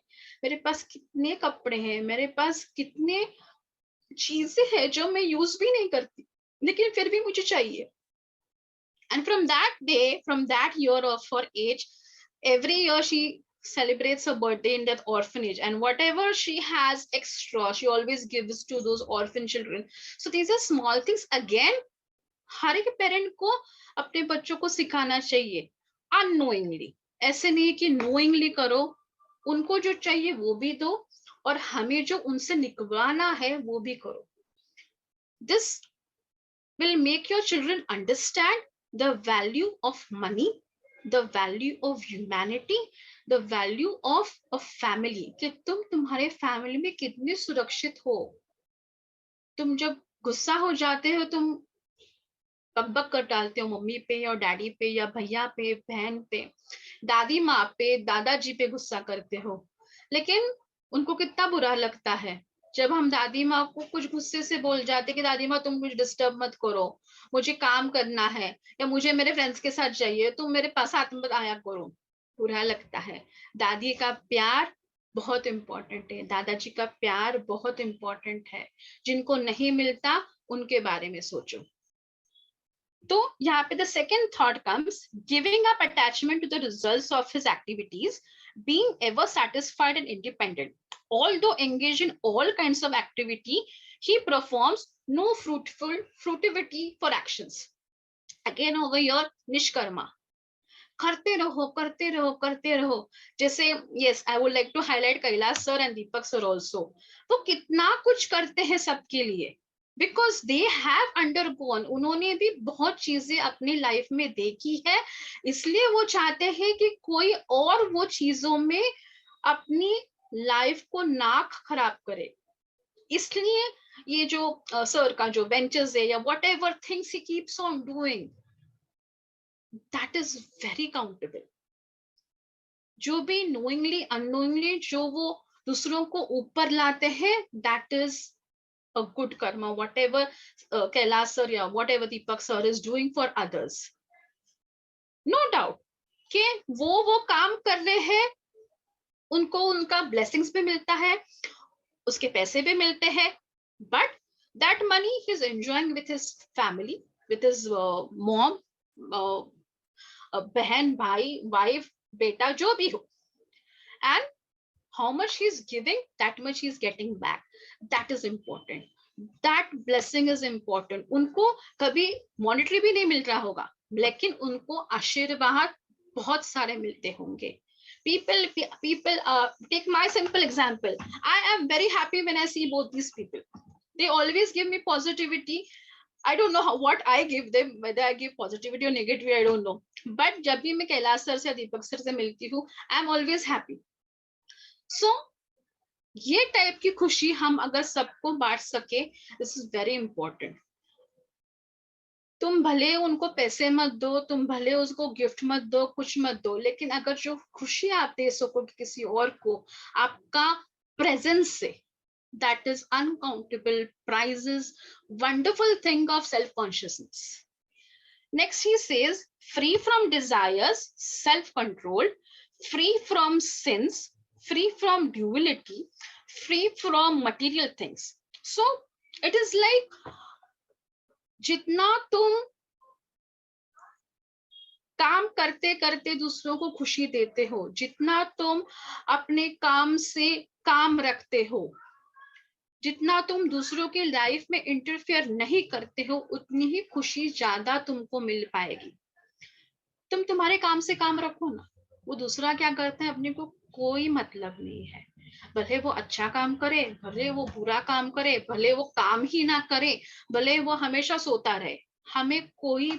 मेरे पास कितने कपड़े हैं, मेरे पास कितने चीजें हैं जो मैं यूज भी नहीं करती, लेकिन फिर भी मुझे चाहिए। And from that day, from that year of her age, every year she celebrates her birthday in that orphanage, and whatever she has extra, she always gives to those orphan children. So these are small things. Again, हर एक parent को अपने बच्चों को सिखाना चाहिए unknowingly, ऐसे नहीं कि नोइंगली करो। उनको जो चाहिए वो भी दो, और हमें जो उनसे निकलवाना है वो भी करो। This will make your children understand the value of money, the value of humanity, the value of a family, कि तुम तुम्हारे फैमिली में कितने सुरक्षित हो। तुम जब गुस्सा हो जाते हो, तुम बकबक कर डालते हो मम्मी पे या डैडी पे या भैया पे बहन पे, दादी माँ पे दादाजी पे गुस्सा करते हो, लेकिन उनको कितना बुरा लगता है जब हम दादी माँ को कुछ गुस्से से बोल जाते कि दादी माँ तुम मुझे डिस्टर्ब मत करो, मुझे काम करना है, या मुझे मेरे फ्रेंड्स के साथ जाइए, तुम मेरे पास हाथ मत आया करो। बुरा लगता है। दादी का प्यार बहुत इंपॉर्टेंट है, दादाजी का प्यार बहुत इंपॉर्टेंट है। जिनको नहीं मिलता उनके बारे में सोचो। तो यहाँ पे the second thought comes, giving up attachment to the results of his activities, being ever satisfied and independent. Although engaged in all kinds of activity, he performs no fruitivity for actions. Again over your nishkarma, करते रहो करते रहो करते रहो। जैसे yes, I would like to highlight Kailash sir and Deepak sir also. वो कितना कुछ करते हैं सबके लिए, बिकॉज दे हैव अंडरगोन, उन्होंने भी बहुत चीजें अपनी लाइफ में देखी है, इसलिए वो चाहते हैं कि कोई और वो चीजों में अपनी लाइफ को ना खराब करे। इसलिए ये जो सर का जो वेंचर्स है या what ever things he keeps on doing, that is very countable. जो भी नोइंगली अननोइंगली जो वो दूसरों को ऊपर लाते हैं, that is a good karma, whatever Kailash sir या whatever Deepak sir is doing for others. No doubt कि वो काम कर रहे हैं, उनको उनका ब्लेसिंग्स भी मिलता है, उसके पैसे भी मिलते हैं, but that money he is enjoying with his family, with his mom, बहन, भाई, वाइफ, बेटा, जो भी हो, and how much he's giving, that much he's getting back. That is important. That blessing is important. उनको कभी मॉनेटरी भी नहीं मिल रहा होगा, लेकिन उनको आशीर्वाद बहुत सारे मिलते होंगे। People, take my simple example. I am very happy when I see both these people. They always give me positivity. I don't know what I give them, whether I give positivity or negativity, I don't know. But जब भी मैं Kailash sir से, दीपक sir से मिलती हूँ, I am always happy. सो ये type की खुशी हम अगर सबको बांट सके, दिस इज वेरी इंपॉर्टेंट। तुम भले उनको पैसे मत दो, तुम भले उसको गिफ्ट मत दो, कुछ मत दो, लेकिन अगर जो खुशी आप दे सको किसी और को आपका प्रेजेंस से, that is uncountable prizes, wonderful thing of self consciousness. Next he says, free from desires, self control, free from sins, free from duality, free from material things. So it is like जितना तुम काम करते करते दूसरों को खुशी देते हो, जितना तुम अपने काम से काम रखते हो, जितना तुम दूसरों की लाइफ में इंटरफेयर नहीं करते हो, उतनी ही खुशी ज्यादा तुमको मिल पाएगी। तुम तुम्हारे काम से काम रखो ना, वो दूसरा क्या करते हैं अपने को कोई मतलब नहीं है। भले वो अच्छा काम करे, भले वो बुरा काम करे, भले वो काम ही ना करे, भले वो हमेशा सोता रहे, हमें कोई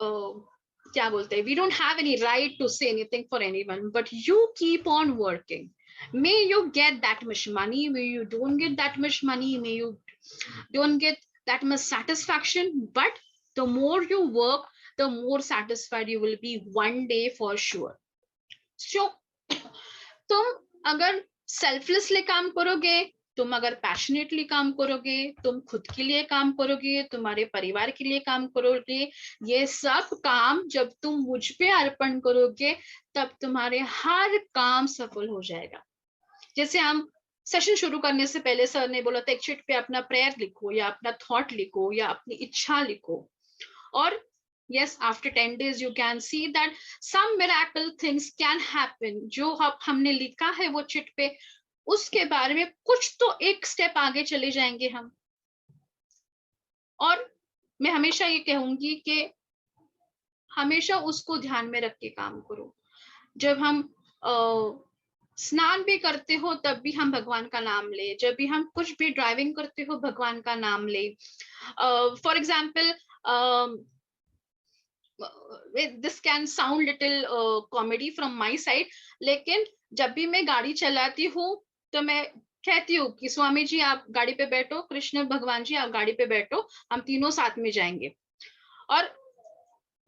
क्या बोलते हैं, we don't have any right to say anything for anyone, but you keep on working. May you get that much money, may you don't get that much money, may you don't get that much satisfaction, but the more you work, the more satisfied you will be one day for sure. So तुम अगर selflessly काम करोगे, तुम अगर passionately काम करोगे, तुम खुद के लिए काम करोगे, तुम्हारे परिवार के लिए काम करोगे, ये सब काम जब तुम मुझ पे अर्पण करोगे, तब तुम्हारे हर काम सफल हो जाएगा। जैसे हम सेशन शुरू करने से पहले सर ने बोला था, एक शीट पे अपना प्रेयर लिखो या अपना थॉट लिखो या अपनी इच्छा लिखो, और yes, after 10 days you can see that some miracle things can happen। जो हमने लिखा है वो चिट पे, उसके बारे में कुछ तो एक स्टेप आगे चले जाएंगे हम। और मैं हमेशा ये कहूंगी कि हमेशा उसको ध्यान में रख के काम करो। जब हम स्नान भी करते हो तब भी हम भगवान का नाम ले, जब भी हम कुछ भी ड्राइविंग करते हो भगवान का नाम ले। For example, this can sound little comedy from my side, लेकिन जब भी मैं गाड़ी चलाती हूँ तो मैं कहती हूँ कि स्वामी जी आप गाड़ी पे बैठो, कृष्ण भगवान जी आप गाड़ी पे बैठो, हम तीनों साथ में जाएंगे। और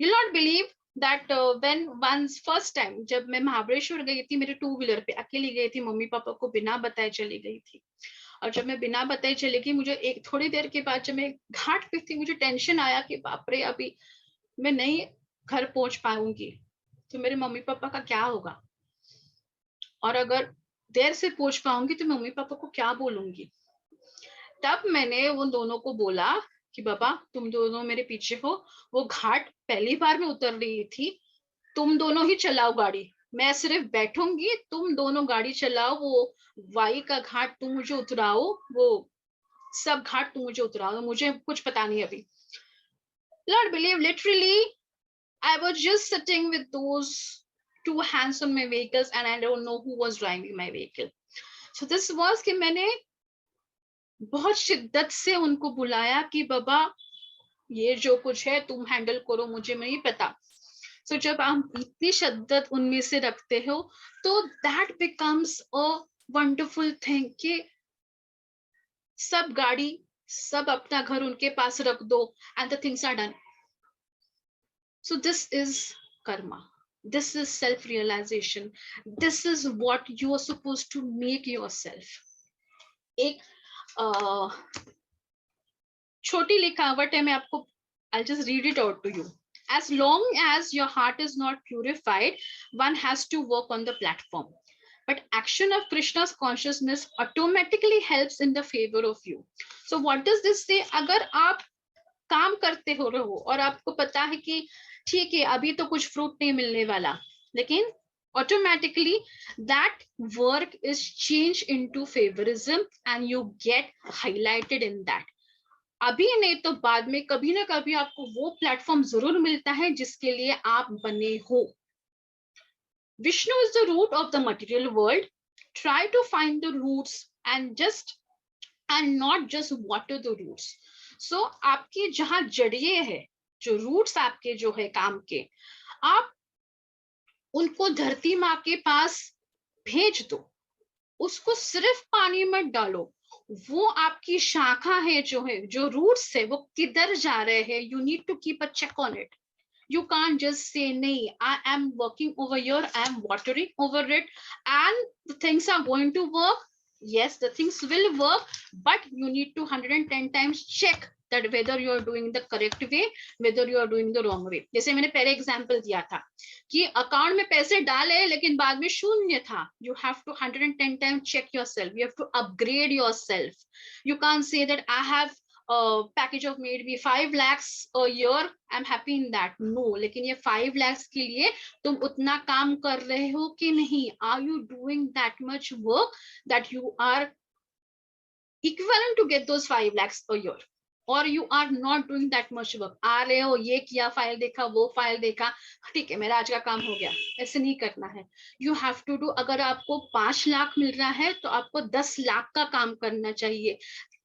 you'll not believe that when once first time जब मैं महाबलेश्वर गई थी, मेरे टू व्हीलर पे अकेली गई थी, मम्मी पापा को बिना बताए चली गई थी। और जब मैं बिना बताए चली गई, मुझे एक थोड़ी देर के बाद जब मैं घाट पे थी, मुझे टेंशन आया कि बाप रे अभी मैं नहीं घर पहुंच पाऊंगी तो मेरे मम्मी पापा का क्या होगा, और अगर देर से पहुंच पाऊंगी तो मम्मी पापा को क्या बोलूंगी। तब मैंने उन दोनों को बोला कि बाबा तुम दोनों मेरे पीछे हो, वो घाट पहली बार मैं उतर रही थी, तुम दोनों ही चलाओ गाड़ी, मैं सिर्फ बैठूंगी, तुम दोनों गाड़ी चलाओ, वो वाई का घाट तुम मुझे उतराओ, वो सब घाट तुम मुझे उतराओ, मुझे कुछ पता नहीं अभी। Lord, believe literally, I was just sitting with those two hands on my vehicles and I don't know who was driving my vehicle. So this was कि मैंने बहुत शिद्दत से उनको बुलाया कि बाबा ये जो कुछ है तुम हैंडल करो, मुझे नहीं पता. So जब आप इतनी शिद्दत उनमें से रखते हो तो that becomes a wonderful thing कि सब गाड़ी सब अपना घर उनके पास रख दो and the things are done. So this is karma. This is self-realization. This is what you are supposed to make yourself. एक छोटी लिखावट है, मैं आपको I'll just read it out to you. As long as your heart is not purified, one has to work on the platform. But action of Krishna's consciousness automatically helps in the favor of you. So what does this say? अगर आप काम करते हो रहो और आपको पता है कि ठीक है अभी तो कुछ फ्रूट नहीं मिलने वाला, लेकिन automatically that work is changed into favorism and you get highlighted in that. अभी नहीं तो बाद में कभी ना कभी आपको वो प्लेटफॉर्म जरूर मिलता है जिसके लिए आप बने हो. Vishnu is the root of the material world. Try to find the roots and not just water the roots. So आपकी जहां जड़िए है, जो रूट्स आपके जो है काम के, आप उनको धरती माँ के पास भेज दो, उसको सिर्फ पानी मत डालो. वो आपकी शाखा है जो है, जो रूट्स है, वो किधर जा रहे हैं, you need to keep a check on it. You can't just say nahi, I am working over here, I am watering over it and the things are going to work. Yes, the things will work, but you need to 110 times check that whether you are doing the correct way, whether you are doing the wrong way. जैसे मैंने पहले example दिया था कि account में पैसे डाले लेकिन बाद में शून्य था. You have to 110 times check yourself. You have to upgrade yourself. You can't say that I have package of maybe 5 lakhs a year, I'm happy in that. No, लेकिन ये 5 lakhs के लिए तुम उतना काम कर रहे हो कि नहीं? Are you doing that much work that you are equivalent to get those 5 lakhs a year? Or you are not doing that much work. आ रहे हो, ये किया, फाइल देखा, वो फाइल देखा, ठीक है मेरा आज का काम हो गया. ऐसे नहीं करना है. You have to do. अगर आपको 5 लाख मिल रहा है तो आपको 10 लाख का काम करना चाहिए.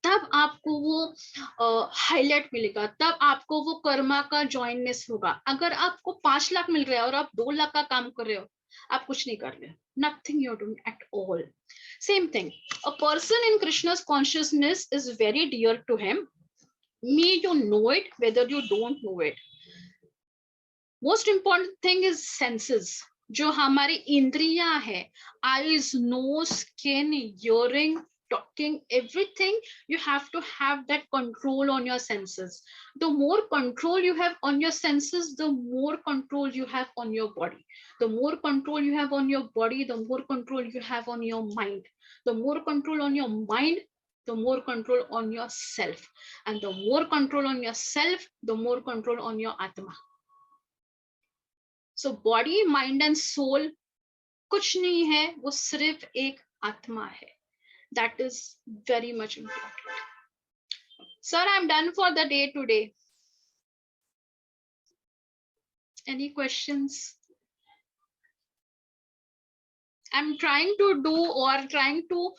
तब आपको वो हाईलाइट मिलेगा, तब आपको वो कर्मा का जॉइननेस होगा. अगर आपको 5 लाख मिल रहा है और आप 2 लाख का काम कर रहे हो, आप कुछ नहीं कर रहे हो. Nothing you're doing at all. Same thing. A person in Krishna's consciousness is very dear to him. May you know it, whether you don't know it. Most important thing is senses. जो हमारी इंद्रियां है, eyes, nose, skin, hearing, talking, everything, you have to have that control on your senses. The more control you have on your senses, the more control you have on your body. The more control you have on your body, the more control you have on your mind. The more control on your mind, the more control on yourself. And the more control on yourself, the more control on your Atma. So body, mind and soul कुछ नहीं है, वो सिर्फ एक आत्मा है. That is very much important. Sir, I'm done for the day today. Any questions? I'm trying to do or trying to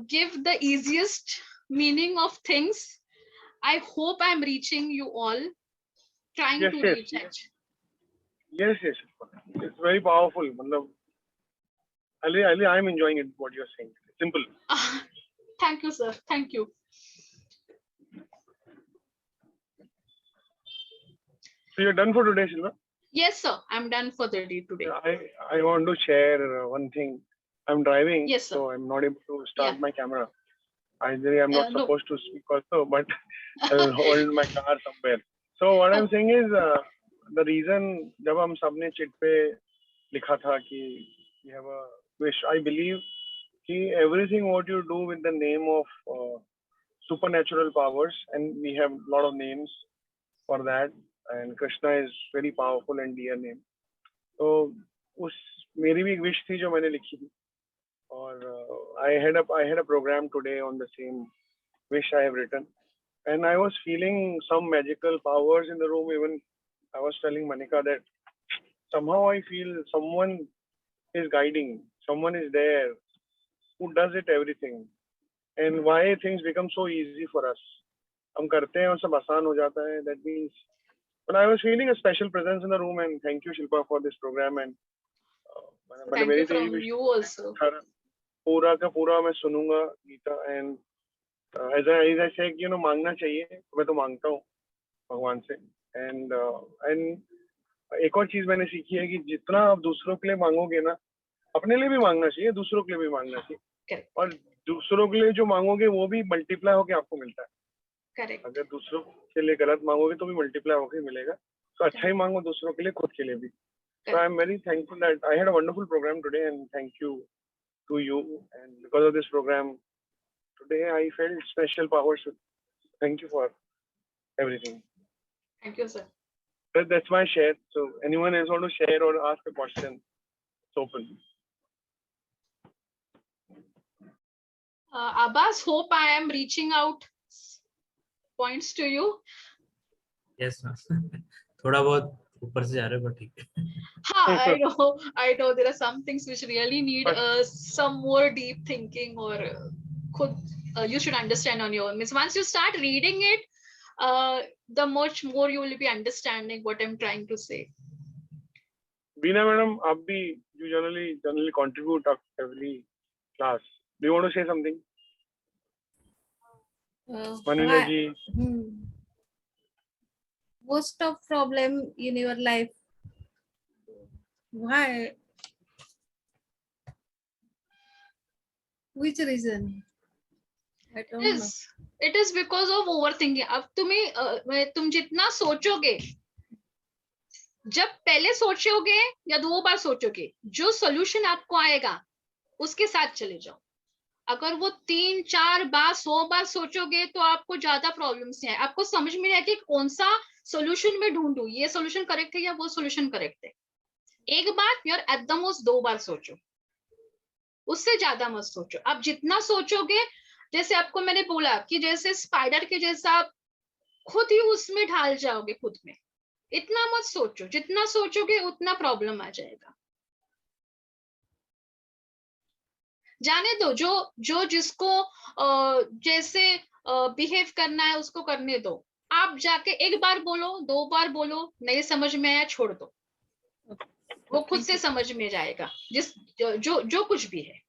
give the easiest meaning of things. I hope I'm reaching you all. Trying Yes, to yes, reach yes. it. Yes, yes. It's very powerful. Ali, I'm enjoying it, what you're saying. Simple. Thank you, sir. Thank you. So you're done for today, Silva? Yes, sir. I'm done for the day today. I want to share one thing. I'm driving, Yes, sir. so I'm not able to start Yeah. my camera. Ideally, I'm not No. supposed to speak also, but I'll hold my car somewhere. So what I'm saying is, the reason जब हम सबने chit पे लिखा था कि we have a wish, I believe कि everything what you do with the name of supernatural powers, and we have a lot of names for that, and Krishna is very powerful and dear name. So उस मेरी भी एक wish थी जो मैंने लिखी थी, और I had a program today on the same wish I have written. and I was feeling some magical powers in the room. Even I was telling Manika that somehow I feel someone is guiding, someone is there who does it everything, and why things become so easy for us. हम करते हैं और सब आसान हो जाता है. That means, but I was feeling a special presence in the room, and thank you Shilpa for this program. And Thank you from you also. पूरा का पूरा मैं सुनूंगा Gita. And as I said, you know, मांगना चाहिए. मैं तो मांगता हूँ भगवान से. And एक और चीज मैंने सीखी है कि जितना आप दूसरों के लिए मांगोगे ना, अपने लिए भी मांगना चाहिए, दूसरों के लिए भी मांगना चाहिए. Correct. और दूसरों के लिए जो मांगोगे वो भी मल्टीप्लाई होके आपको मिलता है. Correct. अगर दूसरों के लिए गलत मांगोगे तो भी मल्टीप्लाई होके मिलेगा. तो अच्छा ही मांगो दूसरों के लिए, खुद के लिए भी. So I am very thankful that I had a wonderful program today, and thank you to you. And because of this program today, I felt special powers. Thank you for everything. Thank you, sir. That's my share. So anyone else want to share or ask a question? It's open. Abbas, hope I am reaching out points to you. Yes, ma'am. थोड़ा बहुत ऊपर से जा रहे हो पर ठीक है. I know there are some things which really need some more deep thinking, or you should understand on your own. Means once you start reading it, the much more you will be understanding what I'm trying to say. Veena madam, आप भी you generally contribute after every class. Do you want to say something? Manvina ji. Most of problem in your life, why? Which reason? I don't know. It is because of overthinking. अब तुम जितना सोचोगे, जब पहले सोचोगे या 2 बार सोचोगे, जो सोल्यूशन आपको आएगा उसके साथ चले जाओ. अगर वो 3, 4 बार 100 बार सोचोगे तो आपको ज्यादा प्रॉब्लम्स हैं. आपको समझ में नहीं आती कौन सा सोल्यूशन में ढूंढूं, ये सोल्यूशन करेक्ट है या वो सोल्यूशन करेक्ट है. एक बार या एट द मोस्ट 2 बार सोचो, उससे ज्यादा मत सोचो. आप जितना सोचोगे, जैसे आपको मैंने बोला कि जैसे स्पाइडर के जैसा आप खुद ही उसमें ढाल जाओगे खुद में. इतना मत सोचो, जितना सोचोगे उतना प्रॉब्लम आ जाएगा. जाने दो, जो जिसको जैसे बिहेव करना है उसको करने दो. आप जाके 1 बार बोलो, 2 बार बोलो, नहीं समझ में आया छोड़ दो, वो खुद से समझ में जाएगा जो कुछ भी है.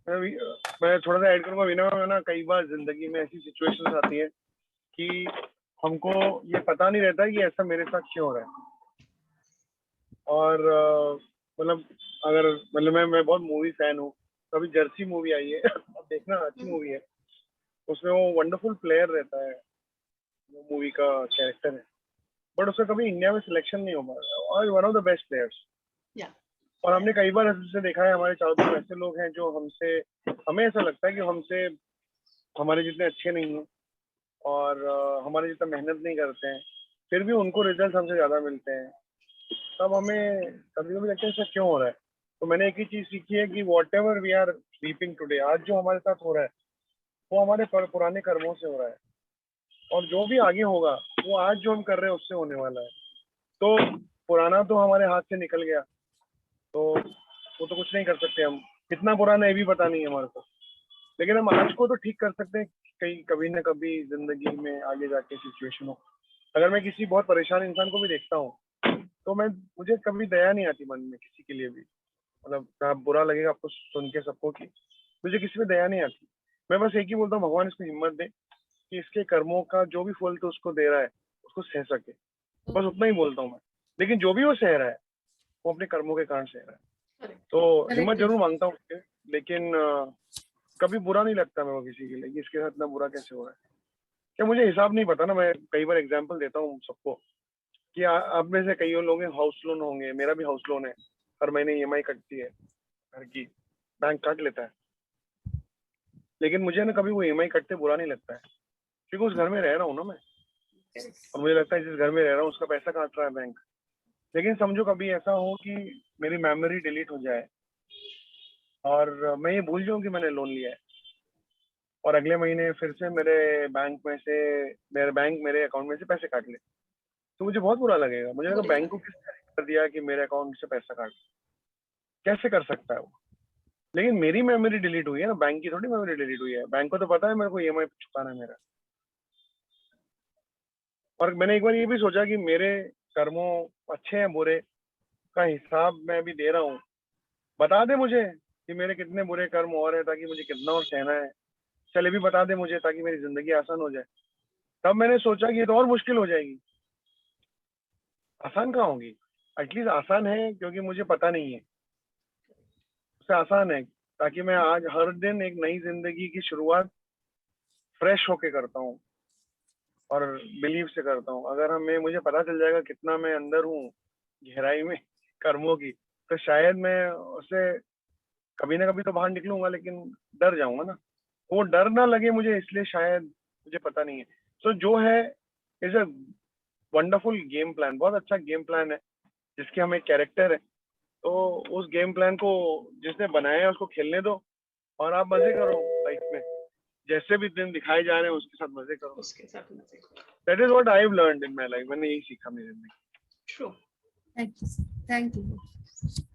मैं थोड़ा सा ऐड करूंगा वीना मैम. ना कई बार जिंदगी में ऐसी सिचुएशंस आती है कि हमको ये पता नहीं रहता कि ऐसा मेरे साथ क्यों हो रहा है. और मतलब मैं बहुत मूवी फैन हूँ. तो अभी जर्सी मूवी आई है, अब देखना, अच्छी मूवी है. उसमें वो वंडरफुल प्लेयर रहता है, वो मूवी का कैरेक्टर है, बट उसका कभी इंडिया में सिलेक्शन नहीं हो पाया. और one of the best players. और हमने कई बार ऐसे देखा है, हमारे चारों तरफ ऐसे लोग हैं जो हमें ऐसा लगता है कि हमसे हमारे जितने अच्छे नहीं हैं और हमारे जितना मेहनत नहीं करते हैं, फिर भी उनको रिजल्ट हमसे ज्यादा मिलते हैं. तब हमें कभी कभी लगता है ऐसा क्यों हो रहा है. तो मैंने एक ही चीज सीखी है कि whatever we are reaping today, आज जो हमारे साथ हो रहा है वो हमारे पुराने कर्मों से हो रहा है, और जो भी आगे होगा वो आज जो हम कर रहे हैं उससे होने वाला है. तो पुराना तो हमारे हाथ से निकल गया, तो वो तो कुछ नहीं कर सकते हम. कितना पुराना ये भी पता नहीं है हमारे को, लेकिन हम आज को तो ठीक कर सकते हैं. कभी ना कभी जिंदगी में आगे जाके सिचुएशन हो. अगर मैं किसी बहुत परेशान इंसान को भी देखता हूँ तो मुझे कभी दया नहीं आती मन में किसी के लिए भी. मतलब बुरा लगेगा आपको सुन के सबको कि मुझे किसी पे दया नहीं आती. मैं बस एक ही बोलता हूँ, भगवान इसको हिम्मत दे कि इसके कर्मों का जो भी फल तो उसको दे रहा है उसको सह सके. बस उतना ही बोलता हूँ मैं. लेकिन जो भी वो सह रहा है वो अपने कर्मों के कारण सह रहा है. तो हिम्मत जरूर मांगता हूँ, लेकिन कभी बुरा नहीं लगता मेरे को किसी के लिए कि इसके साथ इतना बुरा कैसे हो रहा है. क्या मुझे हिसाब नहीं पता ना. मैं कई बार एग्जाम्पल देता हूँ सबको कि आप में से कई लोग हाउस लोन होंगे, मेरा भी हाउस लोन है, हर महीने EMI कटती है घर की, बैंक काट लेता है. लेकिन मुझे ना कभी वो EMI कटते बुरा नहीं लगता है, क्योंकि उस घर में रह रहा हूँ ना मैं. और मुझे लगता है जिस घर में रह रहा हूँ उसका पैसा काट रहा है बैंक. लेकिन समझो कभी ऐसा हो कि मेरी मेमोरी डिलीट हो जाए और मैं ये भूल जाऊँ कि मैंने लोन लिया है, और अगले महीने फिर से मेरे बैंक मेरे अकाउंट में से पैसे काट ले, तो मुझे बहुत बुरा लगेगा। मुझे लगा बैंक को किसने कर दिया कि मेरे अकाउंट से पैसा काट, कैसे कर सकता है वो? लेकिन मेरी मेमोरी डिलीट हुई है ना, बैंक की थोड़ी मेमोरी डिलीट हुई है। बैंक को तो पता है मेरे को ईएमआई चुकाना है मेरा। और मैंने एक बार ये भी सोचा कि मेरे कर्मों अच्छे हैं बुरे का हिसाब मैं अभी दे रहा हूँ, बता दे मुझे कि मेरे कितने बुरे कर्म और है, ताकि मुझे कितना और सहना है, चले भी बता दे मुझे, ताकि मेरी जिंदगी आसान हो जाए। तब मैंने सोचा कि ये तो और मुश्किल हो जाएगी, आसान कहाँ होगी। एटलीस्ट आसान है क्योंकि मुझे पता नहीं है, उससे आसान है ताकि मैं आज हर दिन एक नई जिंदगी की शुरुआत फ्रेश होके करता हूँ और बिलीव से करता हूँ। अगर मुझे पता चल जाएगा कितना मैं अंदर हूँ गहराई में कर्मों की, तो शायद मैं उससे कभी ना कभी तो बाहर निकलूंगा, लेकिन डर जाऊंगा ना। वो डर ना लगे मुझे, इसलिए शायद, मुझे पता नहीं है। सो जो है is a wonderful game plan, बहुत अच्छा गेम प्लान है जिसके हम एक कैरेक्टर है। तो उस गेम प्लान को जिसने बनाया है उसको खेलने दो और आप मजे करो लाइफ में, जैसे भी दिन दिखाए जा रहे हैं उसके साथ मजे करो। उसके साथ मजे करो। That is what I have learned in my life. मैंने यही सीखा मेरी जिंदगी। True. Thank you, sir. Thank you.